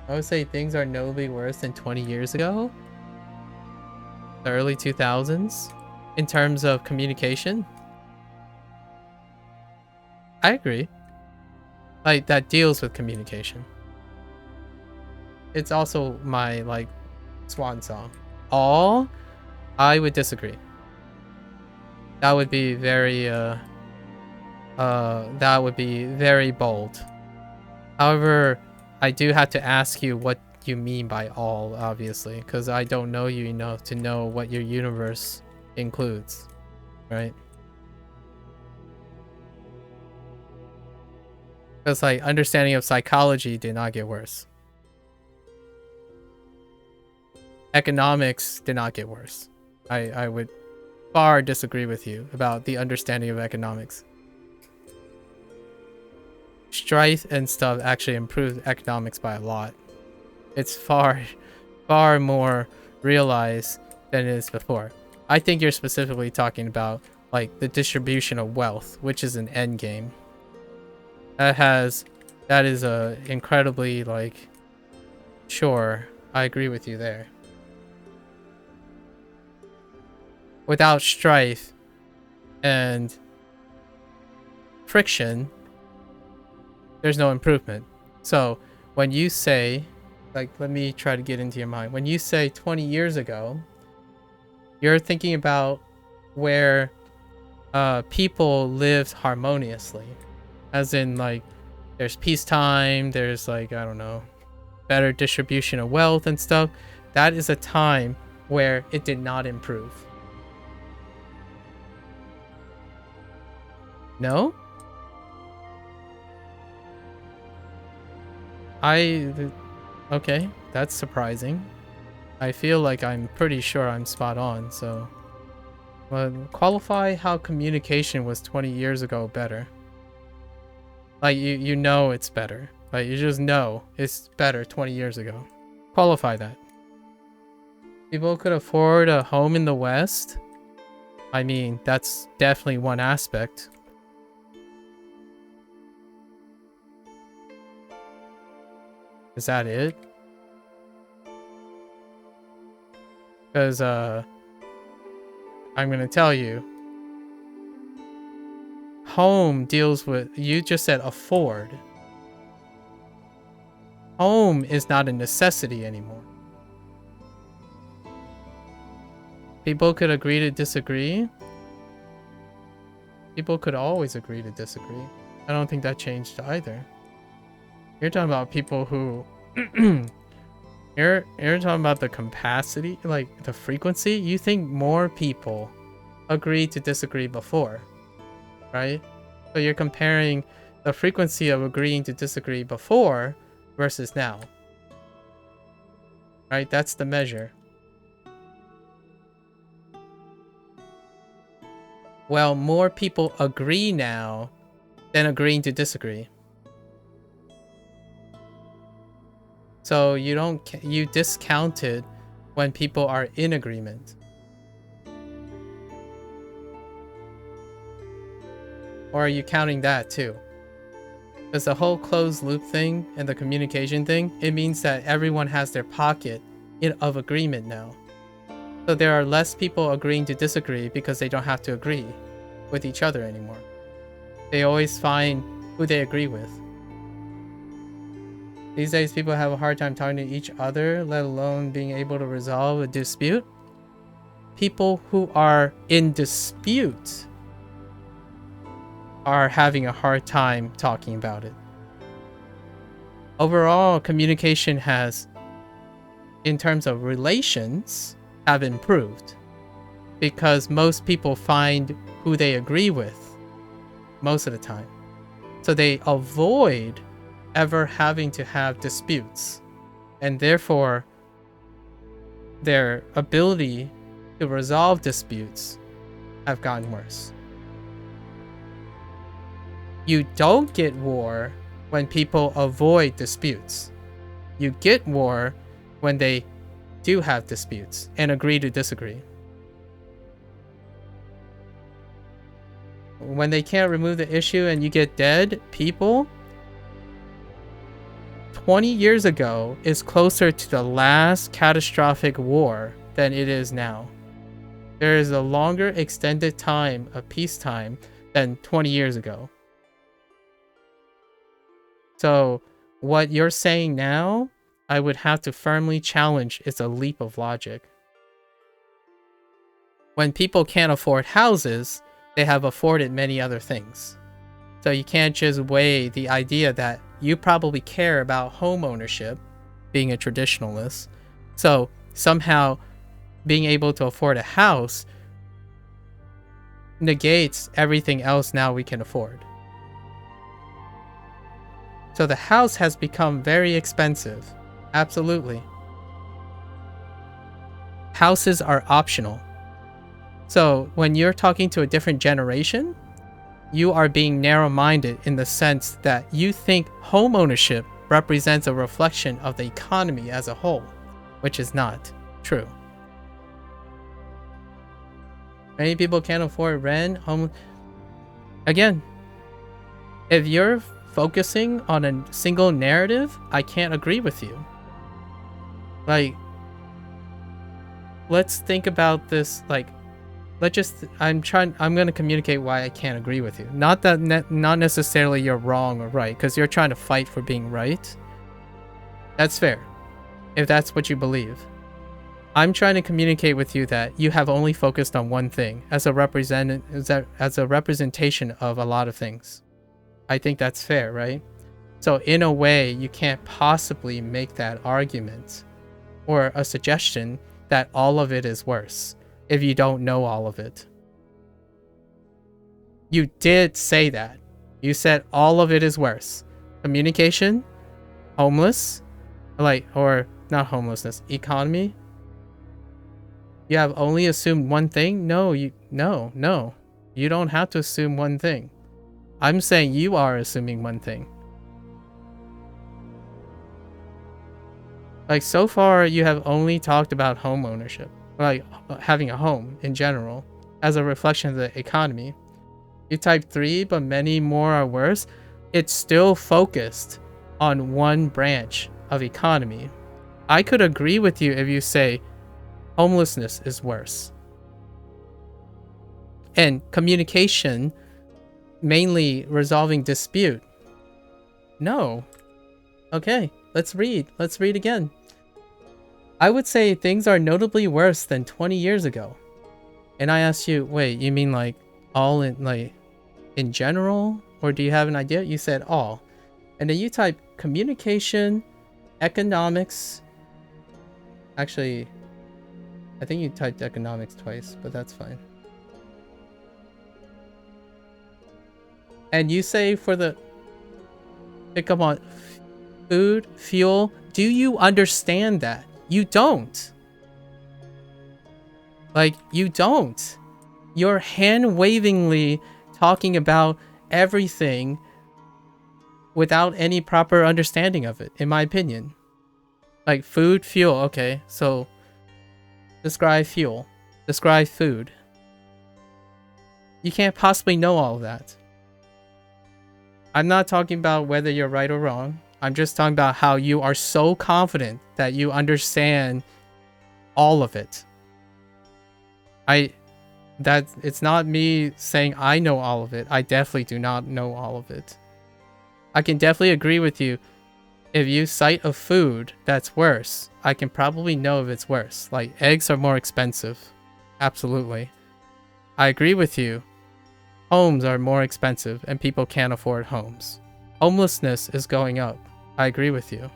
I would say things are notably worse than 20 years ago. The early 2000s. In terms of communication. I agree. Like, that deals with communication. It's also my, like, swan song. All? I would disagree. That would be very, that would be very bold. However, I do have to ask you what you mean by all, obviously, because I don't know you enough to know what your universe includes, right? Because, like, understanding of psychology did not get worse. Economics did not get worse. I would far disagree with you about the understanding of economics. Strife and stuff actually improved economics by a lot. It's far more realized than it is before. I think you're specifically talking about, like, the distribution of wealth, which is an end game. That is a incredibly, like, sure, I agree with you there. Without strife and friction, there's no improvement. So when you say, like, let me try to get into your mind. When you say 20 years ago, you're thinking about where people lived harmoniously. As in, like, there's peacetime, there's, like, I don't know, better distribution of wealth and stuff. That is a time where it did not improve. No? Okay, that's surprising. I feel like I'm pretty sure I'm spot on, so... But qualify how communication was 20 years ago better. Like, you know it's better. Like, you just know it's better 20 years ago. Qualify that. People could afford a home in the West? I mean, that's definitely one aspect. Is that it? Because, I'm gonna tell you. Home deals with... You just said afford. Home is not a necessity anymore. People could agree to disagree. People could always agree to disagree. I don't think that changed either. You're talking about people who... You're talking about the capacity, like the frequency. You think more people agreed to disagree before, right? So you're comparing the frequency of agreeing to disagree before versus now, right? That's the measure. Well, more people agree now than agreeing to disagree. So you discounted when people are in agreement. Or are you counting that too? Because the whole closed loop thing and the communication thing, it means that everyone has their pocket of agreement now. So there are less people agreeing to disagree because they don't have to agree with each other anymore. They always find who they agree with. These days, people have a hard time talking to each other, let alone being able to resolve a dispute. People who are in dispute are having a hard time talking about it. Overall, communication has, in terms of relations, have improved because most people find who they agree with most of the time. So they avoid ever having to have disputes, and therefore their ability to resolve disputes have gotten worse. You don't get war when people avoid disputes. You get war when they do have disputes and agree to disagree. When they can't remove the issue and you get dead people, 20 years ago is closer to the last catastrophic war than it is now. There is a longer extended time of peacetime than 20 years ago. So what you're saying now, I would have to firmly challenge it's a leap of logic. When people can't afford houses, they have afforded many other things. So you can't just weigh the idea that you probably care about home ownership, being a traditionalist. So somehow being able to afford a house negates everything else now we can afford. So the house has become very expensive. Absolutely. Houses are optional. So when you're talking to a different generation, you are being narrow-minded in the sense that you think home ownership represents a reflection of the economy as a whole, which is not true. Many people can't afford rent, home. Again, if you're focusing on a single narrative, I can't agree with you. Like, let's think about this, like, I'm going to communicate why I can't agree with you. Not that not necessarily you're wrong or right, because you're trying to fight for being right. That's fair, if that's what you believe. I'm trying to communicate with you that you have only focused on one thing as a representation of a lot of things. I think that's fair, right? So in a way, you can't possibly make that argument or a suggestion that all of it is worse if you don't know all of it. You did say that. You said all of it is worse. Communication, homeless, or not homelessness, economy. You have only assumed one thing? No. You don't have to assume one thing. I'm saying you are assuming one thing. Like, so far, you have only talked about home ownership, like having a home in general, as a reflection of the economy. You type 3, but many more are worse. It's still focused on one branch of economy. I could agree with you if you say homelessness is worse. And communication, mainly resolving dispute. No. Okay, let's read. Let's read again. I would say things are notably worse than 20 years ago. And I asked you, wait, you mean like all in general? Or do you have an idea? You said all. And then you type communication, economics. Actually, I think you typed economics twice, but that's fine. And you say for the... Come on. Food, fuel. Do you understand that? You don't. Like, you don't. You're hand-wavingly talking about everything without any proper understanding of it, in my opinion. Like, food, fuel. Okay, so describe fuel. Describe food. You can't possibly know all of that. I'm not talking about whether you're right or wrong. I'm just talking about how you are so confident that you understand all of it. It's not me saying I know all of it. I definitely do not know all of it. I can definitely agree with you. If you cite a food that's worse, I can probably know if it's worse. Like, eggs are more expensive. Absolutely. I agree with you. Homes are more expensive and people can't afford homes. Homelessness is going up. I agree with you.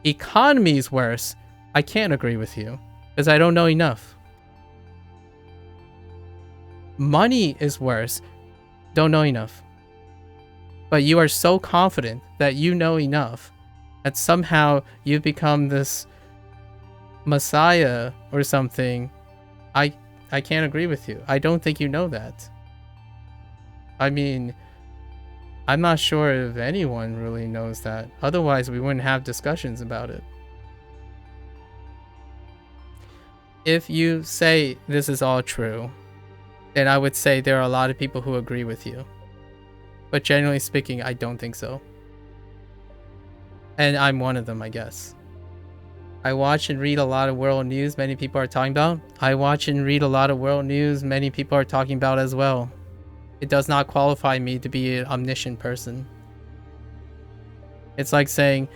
Economy is worse. I can't agree with you because I don't know enough. Money is worse. Don't know enough. But you are so confident that you know enough that somehow you become this messiah or something. I can't agree with you. I don't think you know that. I mean, I'm not sure if anyone really knows that. Otherwise, we wouldn't have discussions about it. If you say this is all true, then I would say there are a lot of people who agree with you. But generally speaking, I don't think so. And I'm one of them, I guess. I watch and read a lot of world news many people are talking about. I watch and read a lot of world news many people are talking about as well. It does not qualify me to be an omniscient person. It's like saying,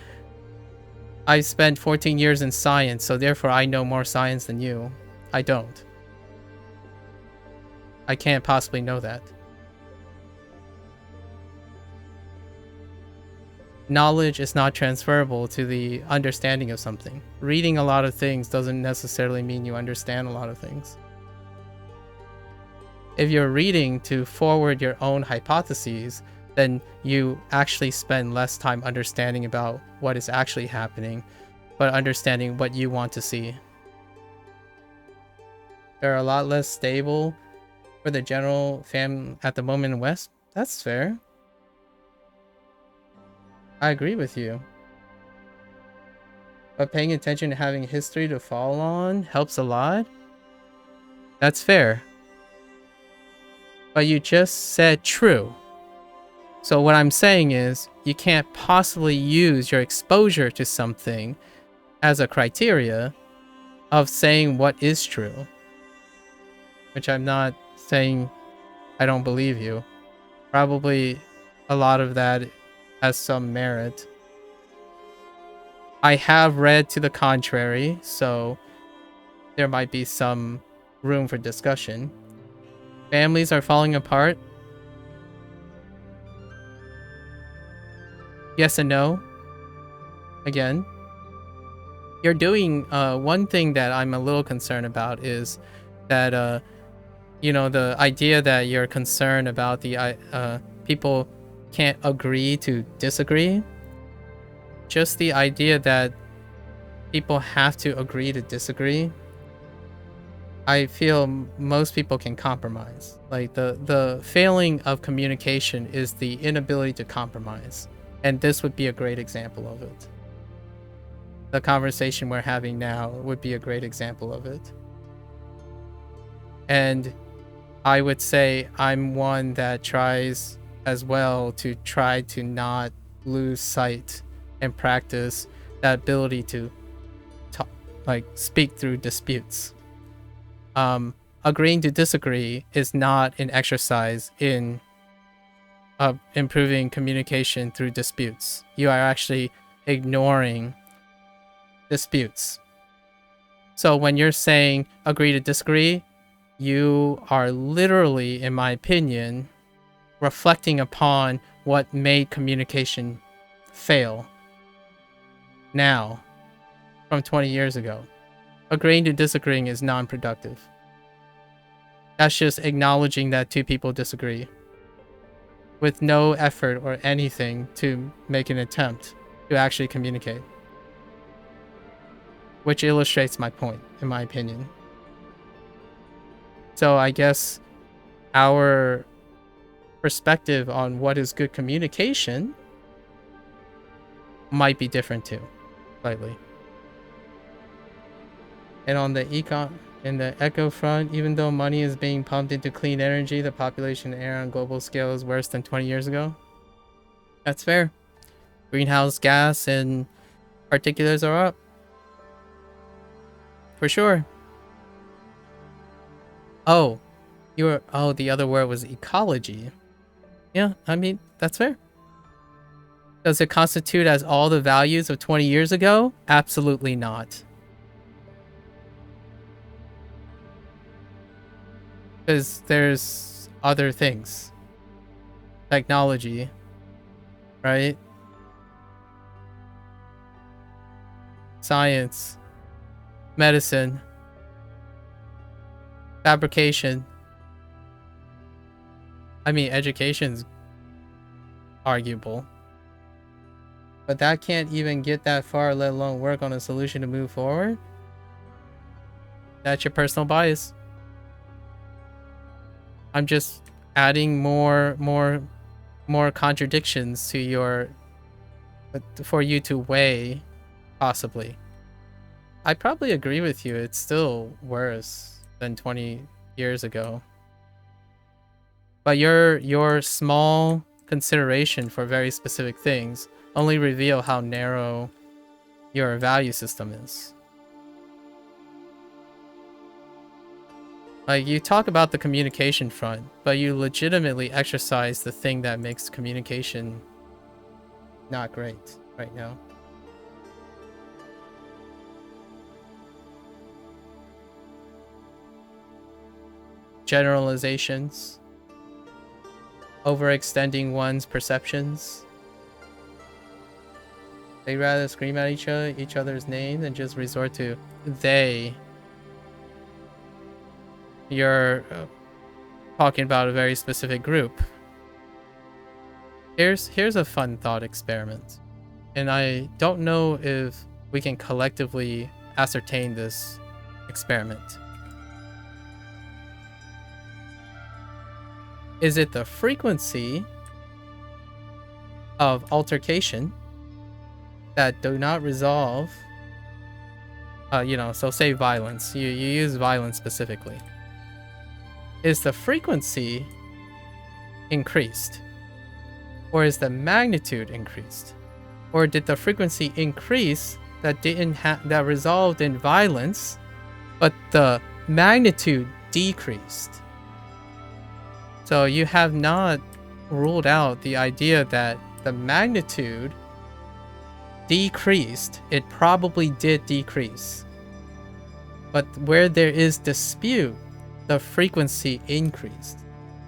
I spent 14 years in science, so therefore I know more science than you. I don't. I can't possibly know that. Knowledge is not transferable to the understanding of something. Reading a lot of things doesn't necessarily mean you understand a lot of things. If you're reading to forward your own hypotheses, then you actually spend less time understanding about what is actually happening, but understanding what you want to see. They're a lot less stable for the general fam at the moment in West. That's fair. I agree with you. But paying attention to having history to fall on helps a lot. That's fair. But you just said true. So what I'm saying is, you can't possibly use your exposure to something as a criteria of saying what is true. Which I'm not saying I don't believe you. Probably a lot of that has some merit. I have read to the contrary, so there might be some room for discussion. Families are falling apart. Yes and no. Again, you're doing one thing that I'm a little concerned about is that the idea that you're concerned about the people can't agree to disagree. Just the idea that people have to agree to disagree. I feel most people can compromise. Like the failing of communication is the inability to compromise. And this would be a great example of it. The conversation we're having now would be a great example of it. And I would say I'm one that tries as well to try to not lose sight and practice that ability to talk, like speak through disputes. Agreeing to disagree is not an exercise in improving communication through disputes. You are actually ignoring disputes. So when you're saying agree to disagree, you are literally, in my opinion, reflecting upon what made communication fail now from 20 years ago. Agreeing to disagreeing is non-productive. That's just acknowledging that two people disagree with no effort or anything to make an attempt to actually communicate. Which illustrates my point, in my opinion. So I guess our perspective on what is good communication might be different too, slightly. And on the eco front, even though money is being pumped into clean energy, the population air on global scale is worse than 20 years ago. That's fair. Greenhouse gas and particulates are up. For sure. Oh, the other word was ecology. Yeah, I mean, that's fair. Does it constitute as all the values of 20 years ago? Absolutely not. Because there's other things. Technology. Right? Science. Medicine. Fabrication. I mean, education's arguable. But that can't even get that far, let alone work on a solution to move forward. That's your personal bias. I'm just adding more contradictions to for you to weigh, possibly. I probably agree with you. It's still worse than 20 years ago. But your small consideration for very specific things only reveal how narrow your value system is. Like, you talk about the communication front, but you legitimately exercise the thing that makes communication not great right now. Generalizations. Overextending one's perceptions. They'd rather scream at each other's name than just resort to they. You're talking about a very specific group. Here's a fun thought experiment. And I don't know if we can collectively ascertain this experiment. Is it the frequency of altercation that do not resolve, so say violence. You use violence specifically. Is the frequency increased? Or is the magnitude increased? Or did the frequency increase that resolved in violence, but the magnitude decreased? So you have not ruled out the idea that the magnitude decreased. It probably did decrease. But where there is dispute, the frequency increased.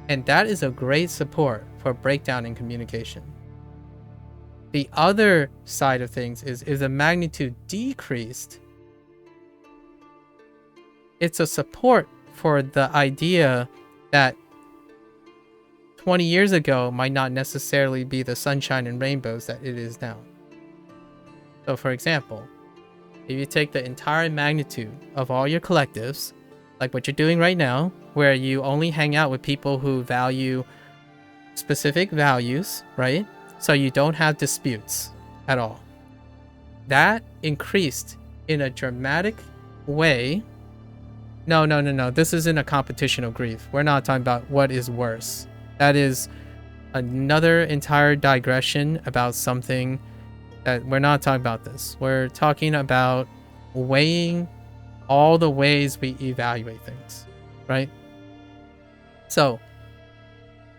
And that is a great support for breakdown in communication. The other side of things is if the magnitude decreased, it's a support for the idea that 20 years ago might not necessarily be the sunshine and rainbows that it is now. So for example, if you take the entire magnitude of all your collectives, like what you're doing right now, where you only hang out with people who value specific values, right? So you don't have disputes at all. That increased in a dramatic way. No. This isn't a competition of grief. We're not talking about what is worse. That is another entire digression about something that we're not talking about this. We're talking about weighing all the ways we evaluate things, right? So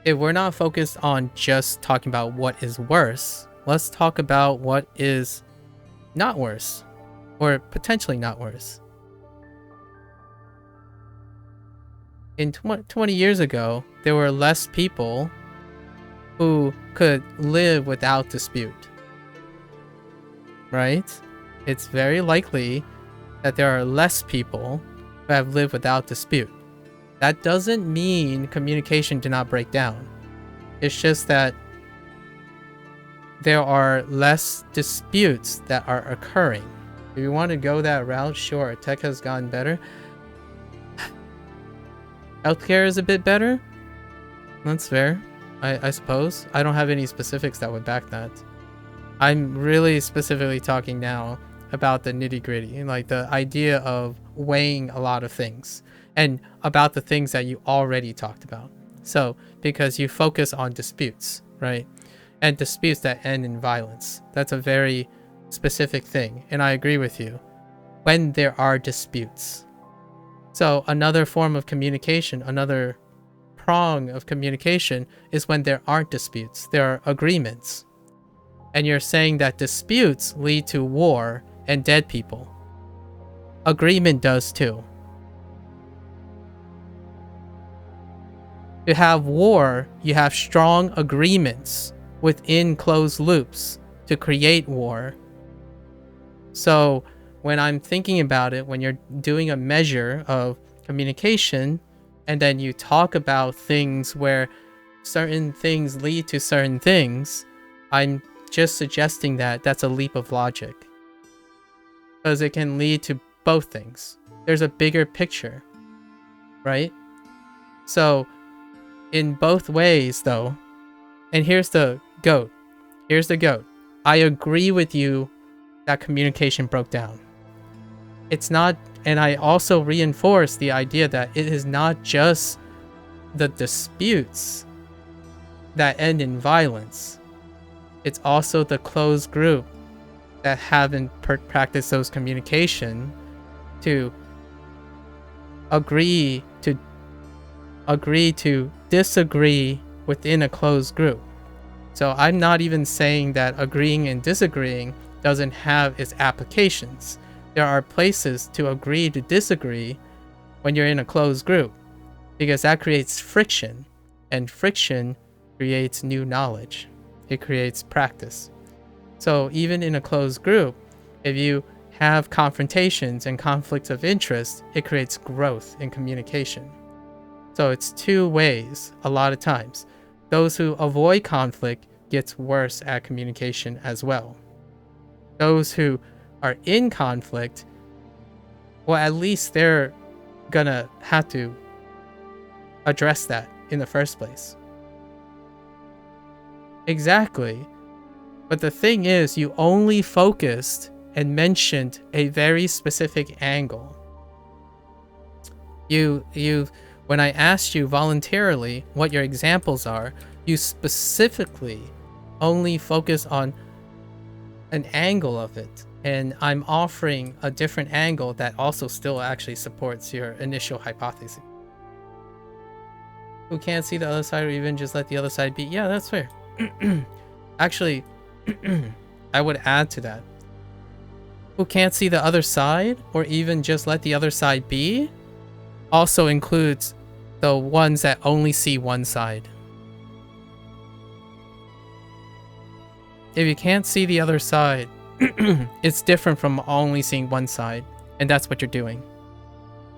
if we're not focused on just talking about what is worse, let's talk about what is not worse, or potentially not worse. In 20 years ago, there were less people who could live without dispute, right? It's very likely that there are less people who have lived without dispute. That doesn't mean communication did not break down. It's just that there are less disputes that are occurring. If you want to go that route, sure, tech has gotten better. Healthcare is a bit better. That's fair, I suppose. I don't have any specifics that would back that. I'm really specifically talking now about the nitty-gritty, like the idea of weighing a lot of things and about the things that you already talked about. So, because you focus on disputes, right? And disputes that end in violence. That's a very specific thing, and I agree with you. When there are disputes. So another form of communication, another prong of communication is when there aren't disputes. There are agreements. And you're saying that disputes lead to war and dead people. Agreement does too. To have war, you have strong agreements within closed loops to create war. So when I'm thinking about it, when you're doing a measure of communication, and then you talk about things where certain things lead to certain things, I'm just suggesting that that's a leap of logic. Because it can lead to both things. There's a bigger picture, right? So, in both ways, though, and here's the goat. Here's the goat. I agree with you that communication broke down. It's not, and I also reinforce the idea that it is not just the disputes that end in violence. it's also the closed group that haven't practiced those communication to agree to disagree within a closed group. So I'm not even saying that agreeing and disagreeing doesn't have its applications. There are places to agree to disagree when you're in a closed group, because that creates friction, and friction creates new knowledge. It creates practice. So even in a closed group, if you have confrontations and conflicts of interest, it creates growth in communication. So it's two ways a lot of times. Those who avoid conflict gets worse at communication as well. Those who are in conflict, well, at least they're gonna have to address that in the first place. Exactly. But the thing is, you only focused and mentioned a very specific angle. When I asked you voluntarily what your examples are, you specifically only focus on an angle of it. And I'm offering a different angle that also still actually supports your initial hypothesis. Who can't see the other side, or even just let the other side be? Yeah, that's fair. Actually, I would add to that. Who can't see the other side, or even just let the other side be, also includes the ones that only see one side. If you can't see the other side, it's different from only seeing one side, and that's what you're doing.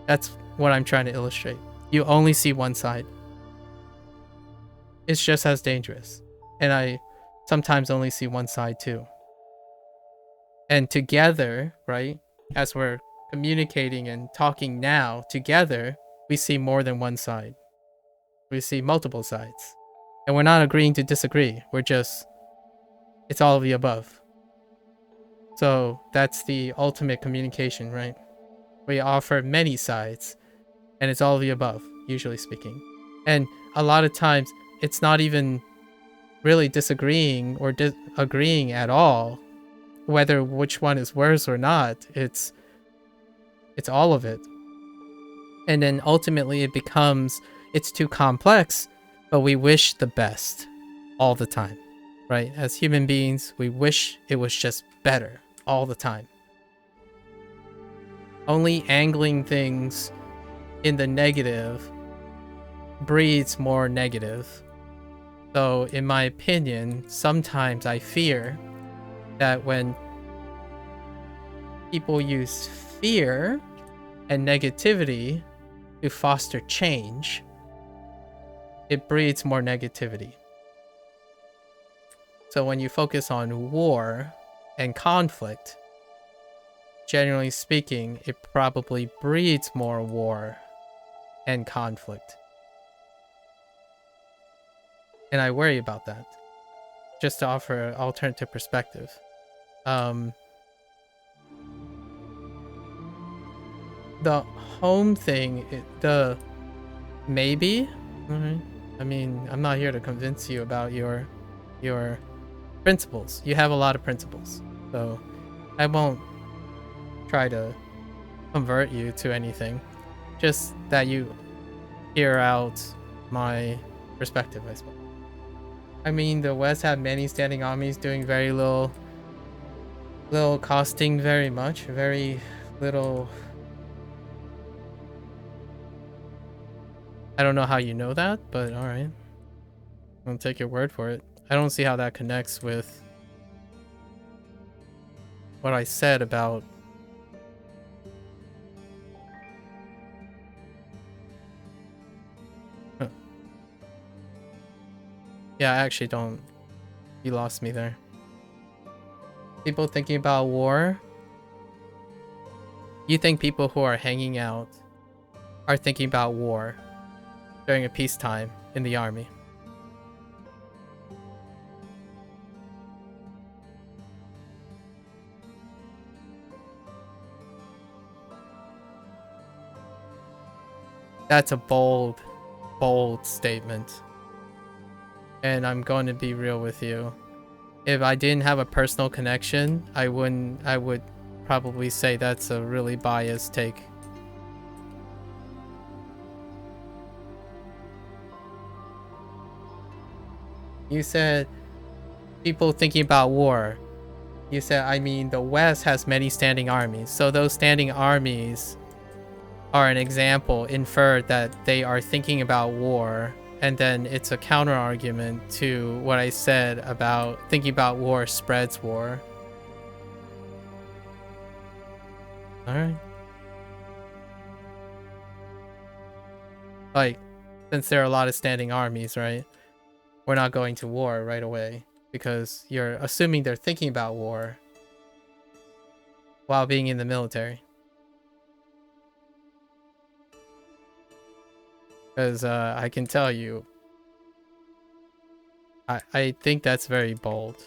That's what I'm trying to illustrate. You only see one side. It's just as dangerous. And I sometimes only see one side too. And together, right, as we're communicating and talking now, together, we see more than one side. We see multiple sides. And we're not agreeing to disagree. It's all of the above. So that's the ultimate communication, right? We offer many sides, and it's all of the above, usually speaking. And a lot of times, it's not even really disagreeing or agreeing at all, whether which one is worse or not. It's all of it. And then ultimately it becomes, it's too complex, but we wish the best all the time, right? As human beings, we wish it was just better all the time. Only angling things in the negative breeds more negative. So in my opinion, sometimes I fear that when people use fear and negativity to foster change, it breeds more negativity. So when you focus on war and conflict, generally speaking, it probably breeds more war and conflict. And I worry about that, just to offer an alternative perspective. The home thing, maybe. I mean, I'm not here to convince you about your principles. You have a lot of principles, so I won't try to convert you to anything. Just that you hear out my perspective, I suppose. I mean, the West have many standing armies doing very little costing very much, very little. I don't know how you know that, but alright. I'll take your word for it. I don't see how that connects with what I said about Yeah, I actually don't. You lost me there. People thinking about war? You think people who are hanging out are thinking about war during a peacetime in the army? That's a bold statement. And I'm going to be real with you. If I didn't have a personal connection, I would probably say that's a really biased take. You said people thinking about war. You said, I mean, the West has many standing armies. So those standing armies are an example, inferred that they are thinking about war. And then it's a counter argument to what I said about thinking about war spreads war. Alright. Like, since there are a lot of standing armies, right? We're not going to war right away because you're assuming they're thinking about war while being in the military. Because I can tell you, I think that's very bold.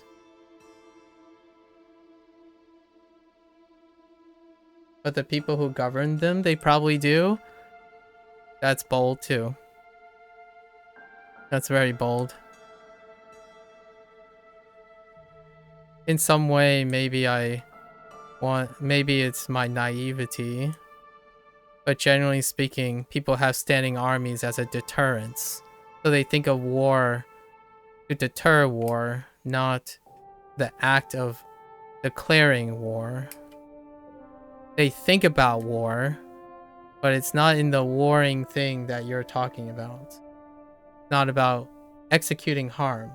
But the people who govern them, they probably do. That's bold too. That's very bold. In some way, maybe maybe it's my naivety. But generally speaking, people have standing armies as a deterrence. So they think of war to deter war, not the act of declaring war. They think about war, but it's not in the warring thing that you're talking about. It's not about executing harm.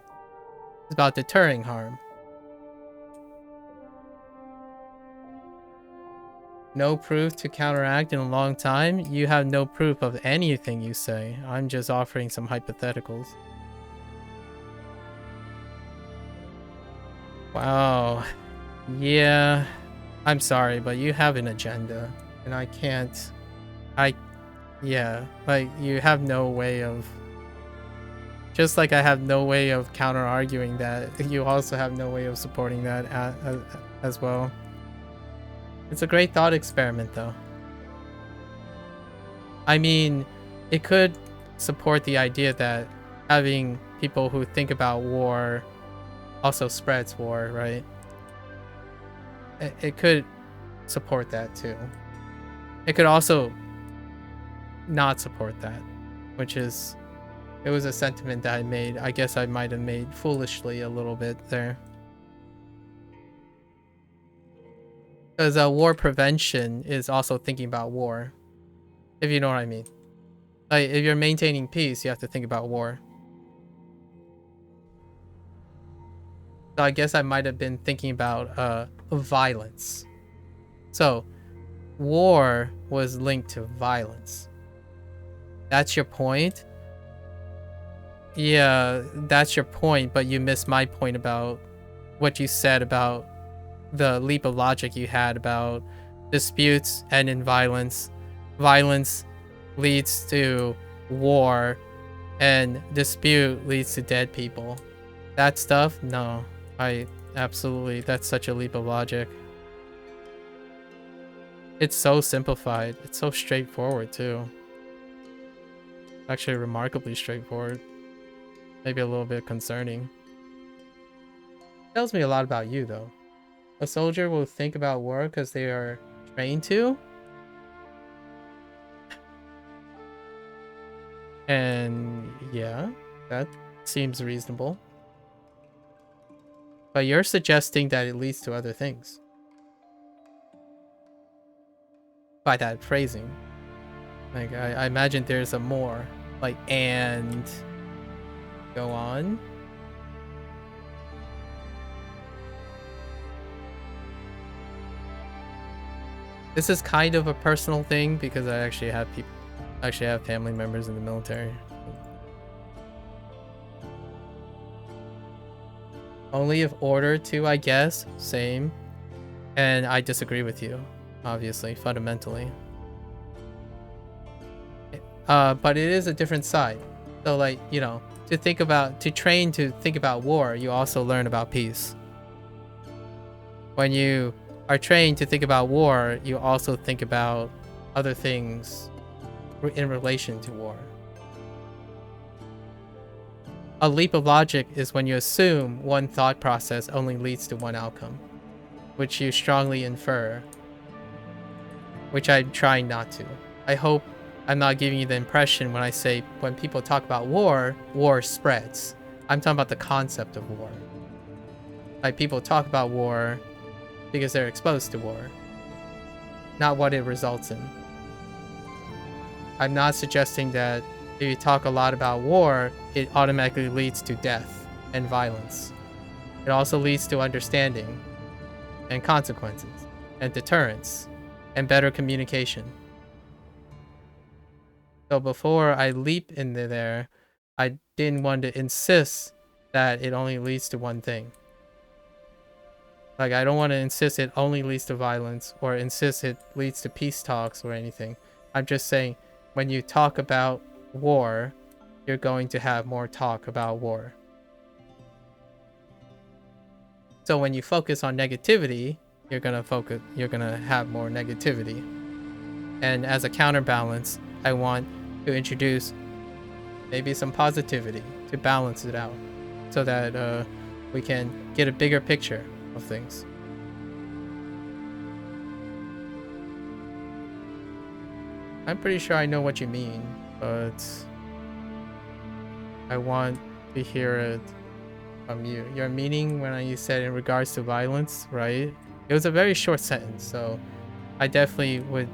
It's about deterring harm. No proof to counteract in a long time? You have no proof of anything you say. I'm just offering some hypotheticals. Wow. Yeah. I'm sorry, but you have an agenda. And I can't... Yeah. Like, you have no way of... Just like I have no way of counter-arguing that, you also have no way of supporting that as well. It's a great thought experiment, though. I mean, it could support the idea that having people who think about war also spreads war, right? It could support that, too. It could also not support that, which is... It was a sentiment that I made. I guess I might have made foolishly a little bit there. Because war prevention is also thinking about war, if you know what I mean. Like, if you're maintaining peace, you have to think about war. So I guess I might have been thinking about violence. So, war was linked to violence. That's your point? Yeah, that's your point, but you missed my point about what you said about the leap of logic you had about disputes end in violence. Violence leads to war, and dispute leads to dead people. That stuff? No. Absolutely, that's such a leap of logic. It's so simplified. It's so straightforward, too. Actually, remarkably straightforward. Maybe a little bit concerning. Tells me a lot about you, though. A soldier will think about war because they are trained to. And yeah, that seems reasonable. But you're suggesting that it leads to other things. By that phrasing. Like, I imagine there's a more. Like, and... Go on. This is kind of a personal thing because I actually have family members in the military. Only if ordered to, I guess. Same. And I disagree with you, obviously, fundamentally. But it is a different side. So, like, you know, to train to think about war, you also learn about peace. When you are trained to think about war, you also think about other things in relation to war. A leap of logic is when you assume one thought process only leads to one outcome, which you strongly infer, which I'm trying not to. I hope I'm not giving you the impression when I say when people talk about war, war spreads. I'm talking about the concept of war. Like, people talk about war because they're exposed to war, not what it results in. I'm not suggesting that if you talk a lot about war, it automatically leads to death and violence. It also leads to understanding and consequences and deterrence and better communication. So before I leap into there, I didn't want to insist that it only leads to one thing. Like, I don't want to insist it only leads to violence or insist it leads to peace talks or anything. I'm just saying, when you talk about war, you're going to have more talk about war. So when you focus on negativity, you're gonna have more negativity. And as a counterbalance, I want to introduce maybe some positivity to balance it out, so that we can get a bigger picture of things. I'm pretty sure I know what you mean, but I want to hear it from you. Your meaning when you said in regards to violence, right? It was a very short sentence, so I definitely would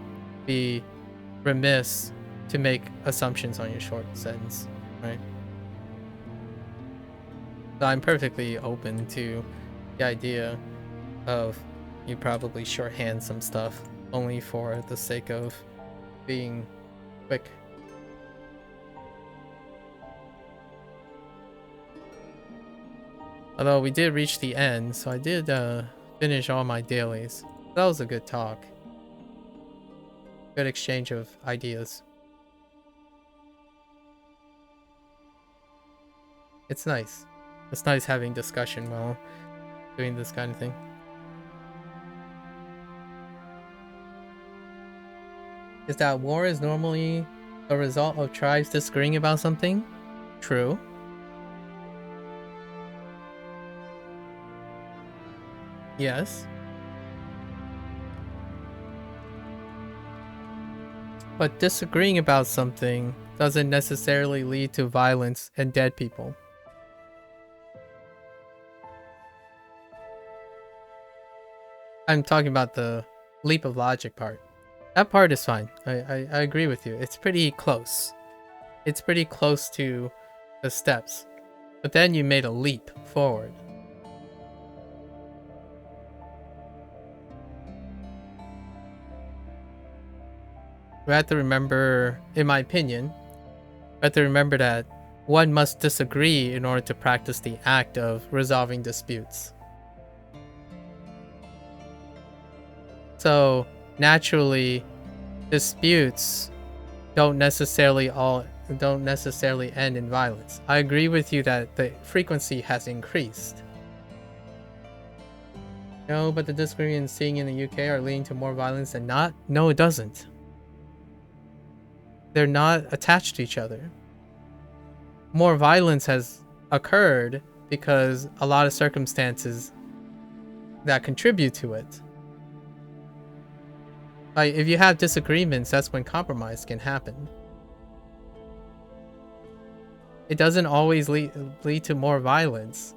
be remiss to make assumptions on your short sentence, right? So I'm perfectly open to the idea of you probably shorthand some stuff only for the sake of being quick. Although we did reach the end, so I did finish all my dailies. That was a good talk. Good exchange of ideas. It's nice. It's nice having discussion while doing this kind of thing. Is that war is normally a result of tribes disagreeing about something? True. Yes. But disagreeing about something doesn't necessarily lead to violence and dead people. I'm talking about the leap of logic part. That part is fine. I agree with you. It's pretty close. It's pretty close to the steps. But then you made a leap forward. We have to remember, in my opinion, we have to remember that one must disagree in order to practice the act of resolving disputes. So naturally, disputes don't necessarily end in violence. I agree with you that the frequency has increased. No, but the disagreements seeing in the UK are leading to more violence than not? No, it doesn't. They're not attached to each other. More violence has occurred because a lot of circumstances that contribute to it. Like, if you have disagreements, that's when compromise can happen. It doesn't always lead to more violence.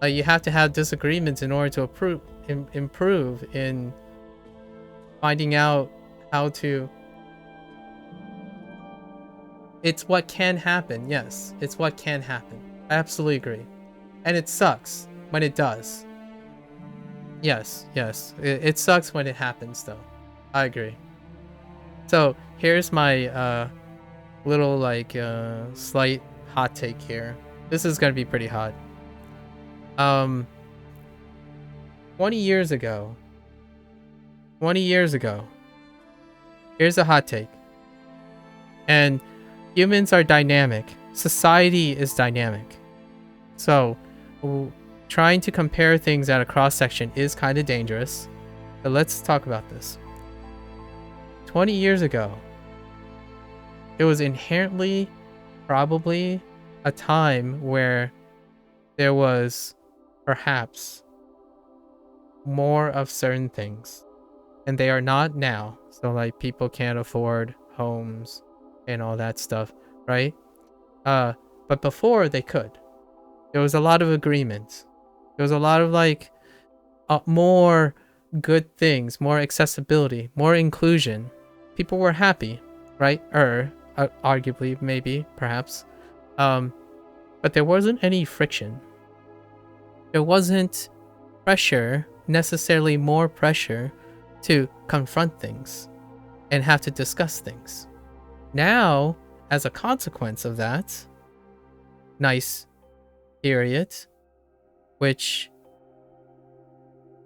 Like, you have to have disagreements in order to improve in finding out how to... It's what can happen, yes. It's what can happen. I absolutely agree. And it sucks when it does. Yes. It sucks when it happens, though. I agree. So, here's my little, slight hot take here. This is gonna be pretty hot. 20 years ago, here's a hot take. And humans are dynamic. Society is dynamic. So, trying to compare things at a cross-section is kind of dangerous. But let's talk about this. 20 years ago, it was inherently, probably, a time where there was perhaps more of certain things, and they are not now. So like people can't afford homes and all that stuff, right? But before they could. There was a lot of agreements. There was a lot of like more good things, more accessibility, more inclusion. People were happy, right? Arguably, maybe, perhaps. But there wasn't any friction. There wasn't pressure, necessarily more pressure, to confront things and have to discuss things. Now, as a consequence of that, nice period, which,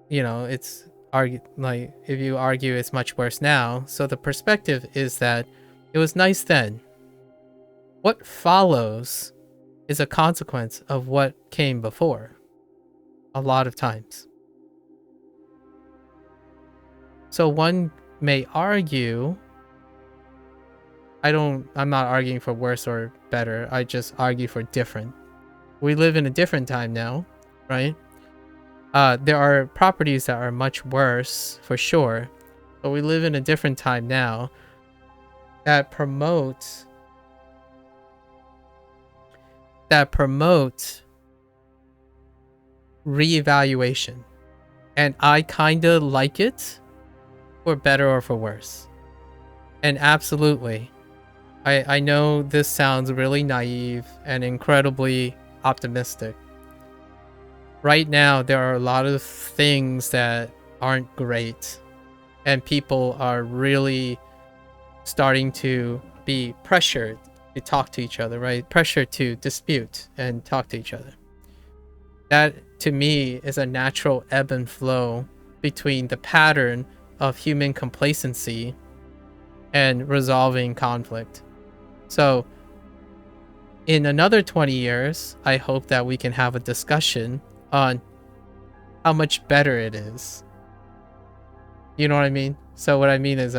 you know, it's like if you argue it's much worse now. So the perspective is that it was nice then. What follows is a consequence of what came before. A lot of times. So one may argue, I'm not arguing for worse or better, I just argue for different. We live in a different time now, right? There are properties that are much worse, for sure, but we live in a different time now that promote reevaluation. And I kind of like it, for better or for worse. And absolutely, I know this sounds really naive and incredibly optimistic. Right now, there are a lot of things that aren't great, and people are really starting to be pressured to talk to each other, right? Pressure to dispute and talk to each other. That, to me, is a natural ebb and flow between the pattern of human complacency and resolving conflict. So, in another 20 years, I hope that we can have a discussion on how much better it is. You know what I mean? So what I mean is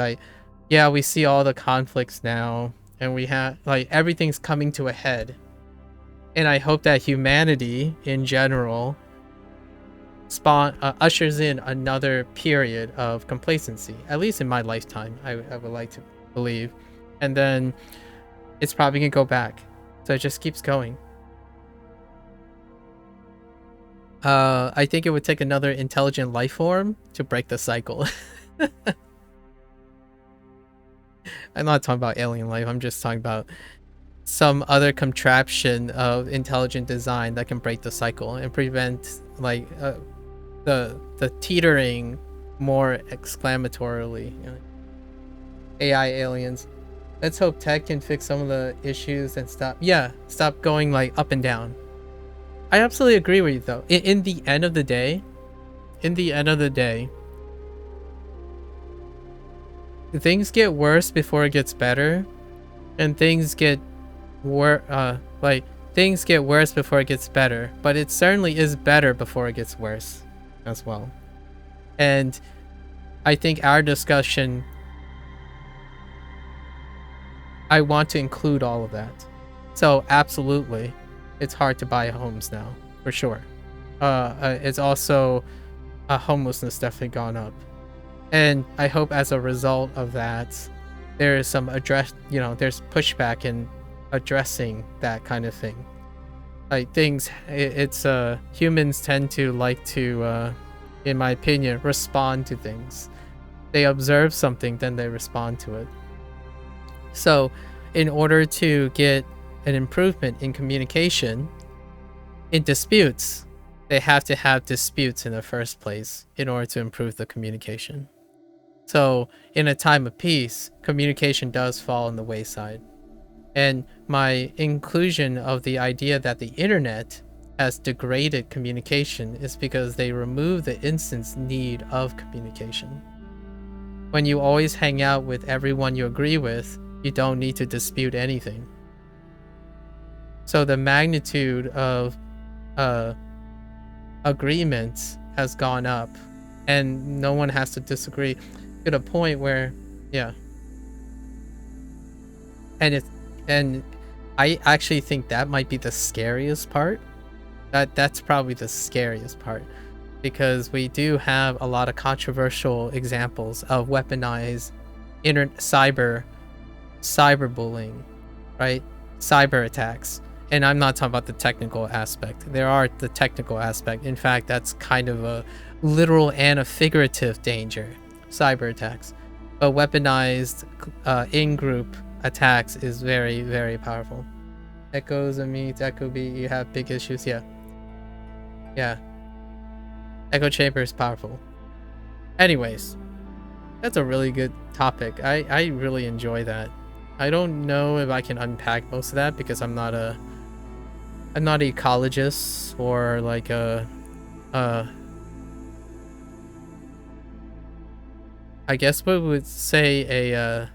we see all the conflicts now, and we have, like, everything's coming to a head. And I hope that humanity in general ushers in another period of complacency, at least in my lifetime, I would like to believe. And then it's probably gonna go back. So it just keeps going. I think it would take another intelligent life form to break the cycle. I'm not talking about alien life, I'm just talking about some other contraption of intelligent design that can break the cycle and prevent, like, the teetering more exclamatorily. You know? AI aliens. Let's hope tech can fix some of the issues and stop going like up and down. I absolutely agree with you though. In the end of the day, things get worse before it gets better, and things get things get worse before it gets better, but it certainly is better before it gets worse as well. And I think our discussion, I want to include all of that. So absolutely, it's hard to buy homes now, for sure. It's also homelessness definitely gone up, and I hope as a result of that, there is some there's pushback in addressing that kind of thing. Like humans tend to like to, in my opinion, respond to things. They observe something, then they respond to it. So, in order to get an improvement in communication, in disputes, they have to have disputes in the first place in order to improve the communication. So, in a time of peace, communication does fall on the wayside. And my inclusion of the idea that the internet has degraded communication is because they remove the instant need of communication. When you always hang out with everyone you agree with, you don't need to dispute anything. So the magnitude of agreements has gone up, and no one has to disagree to the point where, and I actually think that might be the scariest part. That's probably the scariest part, because we do have a lot of controversial examples of weaponized cyberbullying, right? Cyber attacks. And I'm not talking about the technical aspect. There are the technical aspect. In fact, that's kind of a literal and a figurative danger, cyber attacks. But weaponized in-group attacks is very, very powerful. Echoes and meets Echo B, you have big issues. Yeah. Yeah. Echo chamber is powerful. Anyways, that's a really good topic. I really enjoy that. I don't know if I can unpack most of that because I'm not an ecologist or like I guess we would say a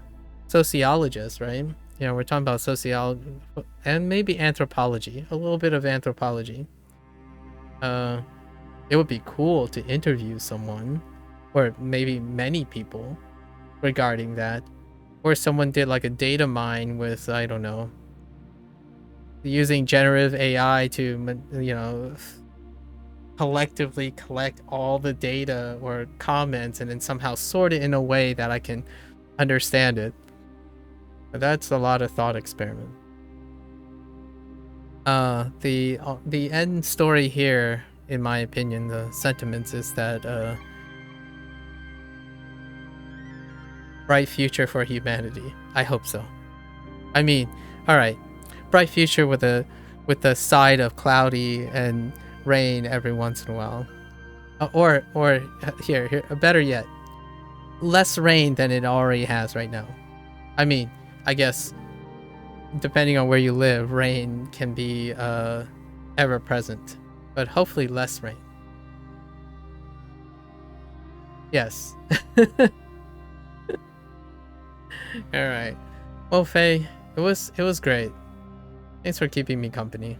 sociologist, right? You know, we're talking about sociology and maybe anthropology, a little bit of anthropology. It would be cool to interview someone, or maybe many people, regarding that. Or someone did like a data mine with, I don't know, using generative AI to, you know, collectively collect all the data or comments and then somehow sort it in a way that I can understand it. But that's a lot of thought experiment. The end story here, in my opinion, the sentiments is that bright future for humanity. I hope so. I mean, all right, bright future with a side of cloudy and rain every once in a while, or here, better yet, less rain than it already has right now. I mean, I guess depending on where you live, rain can be ever present, but hopefully less rain. Yes. All right. Well, Faye, it was great. Thanks for keeping me company.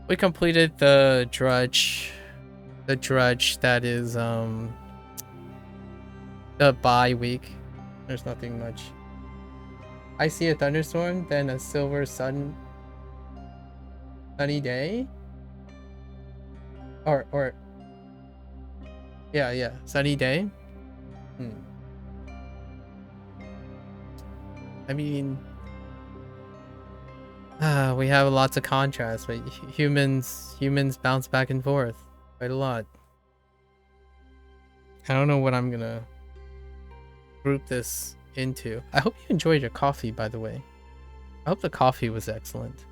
We completed the drudge that is the bye week. There's nothing much. I see a thunderstorm, then a silver sunny day. Or yeah, sunny day. I mean, we have lots of contrast, but humans bounce back and forth quite a lot. I don't know what I'm gonna group this into. I hope you enjoyed your coffee, by the way. I hope the coffee was excellent.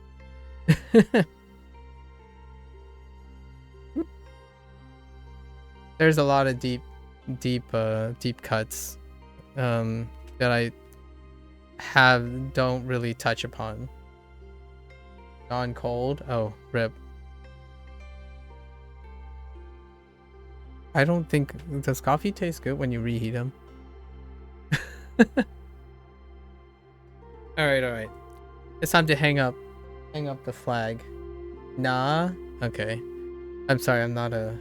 There's a lot of deep cuts that I don't really touch upon. Gone cold? Oh, rip. I don't think... Does coffee taste good when you reheat them? Alright. It's time to hang up the flag. Nah? Okay. I'm sorry, I'm not a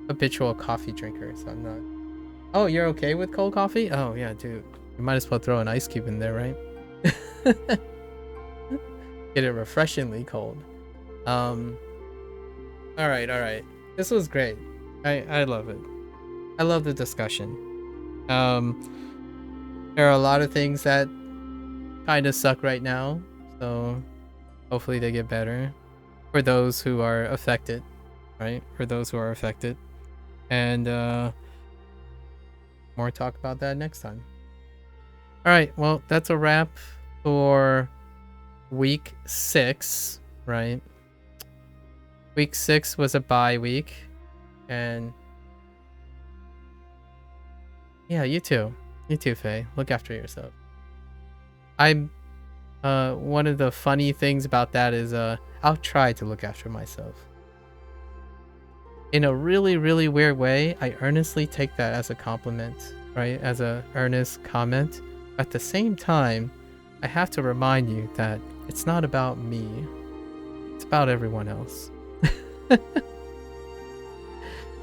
habitual coffee drinker, so I'm not... Oh, you're okay with cold coffee? Oh, yeah, dude. You might as well throw an ice cube in there, right? Get it refreshingly cold. Alright. This was great. I love it. I love the discussion. There are a lot of things that kind of suck right now, so hopefully they get better for those who are affected, right? For those who are affected. And more talk about that next time. Alright, well, that's a wrap for week 6, right? Week 6 was a bye week, and yeah, you too, Faye. Look after yourself. I'm one of the funny things about that is I'll try to look after myself. In a really, really weird way, I earnestly take that as a compliment, right? As a earnest comment. At the same time, I have to remind you that it's not about me. It's about everyone else.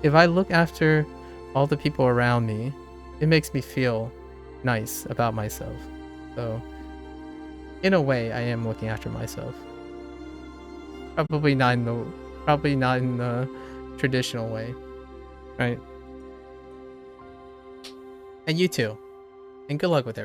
If I look after all the people around me, it makes me feel nice about myself. So in a way, I am looking after myself. Probably not in the traditional way, right? And you too. And good luck with everything.